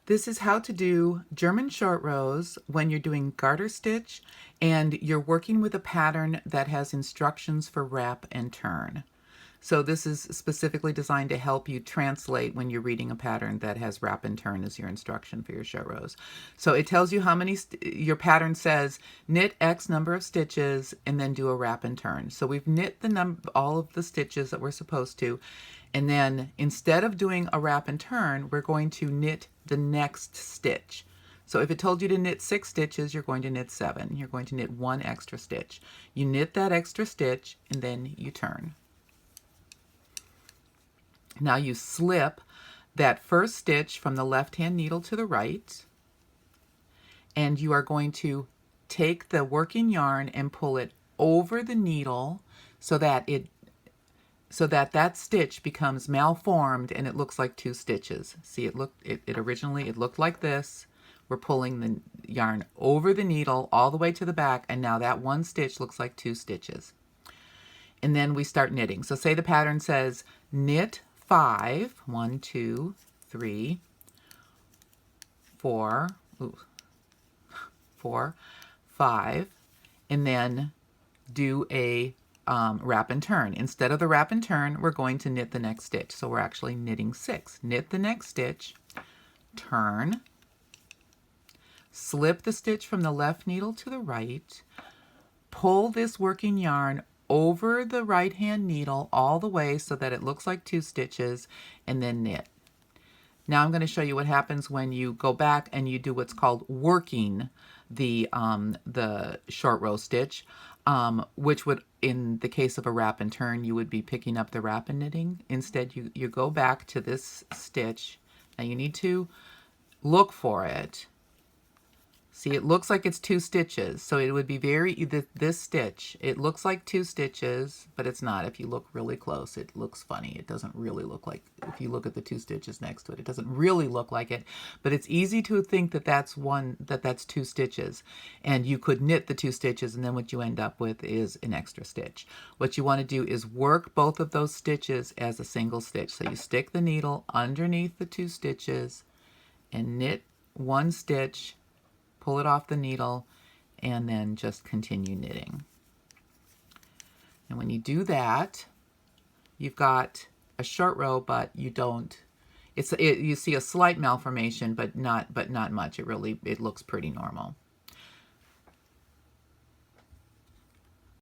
This is how to do German short rows when you're doing garter stitch and you're working with a pattern that has instructions for wrap and turn. So this is specifically designed to help you translate when you're reading a pattern that has wrap and turn as your instruction for your short rows. So it tells you how many, your pattern says knit X number of stitches and then do a wrap and turn. So we've knit all of the stitches that we're supposed to. And then instead of doing a wrap and turn, we're going to knit the next stitch. So if it told you to knit 6 stitches, you're going to knit 7. You're going to knit 1 extra stitch. You knit that extra stitch and then you turn. Now you slip that first stitch from the left-hand needle to the right, and you are going to take the working yarn and pull it over the needle so that that stitch becomes malformed and it looks like 2 stitches. See, originally it looked like this. We're pulling the yarn over the needle all the way to the back, and now that 1 stitch looks like 2 stitches. And then we start knitting. So say the pattern says knit 5, 1, 2, 3, 4, 5, and then do a wrap and turn. Instead of the wrap and turn, we're going to knit the next stitch. So we're actually knitting 6. Knit the next stitch, turn, slip the stitch from the left needle to the right, pull this working yarn over the right hand needle all the way so that it looks like 2 stitches, and then knit. Now I'm going to show you what happens when you go back and you do what's called working the short row stitch, which would, in the case of a wrap and turn, you would be picking up the wrap and knitting. Instead, you go back to this stitch. Now you need to look for it. See, it looks like it's 2 stitches, so it would be this stitch, it looks like 2 stitches, but it's not. If you look really close, it looks funny. It doesn't really look like, if you look at the 2 stitches next to it, it doesn't really look like it, but it's easy to think that that's 2 stitches, and you could knit the 2 stitches, and then what you end up with is an extra stitch. What you want to do is work both of those stitches as a single stitch. So you stick the needle underneath the 2 stitches and knit 1 stitch, pull it off the needle, and then just continue knitting. And when you do that, you've got a short row, but you don't, you see a slight malformation, but not much. It looks pretty normal.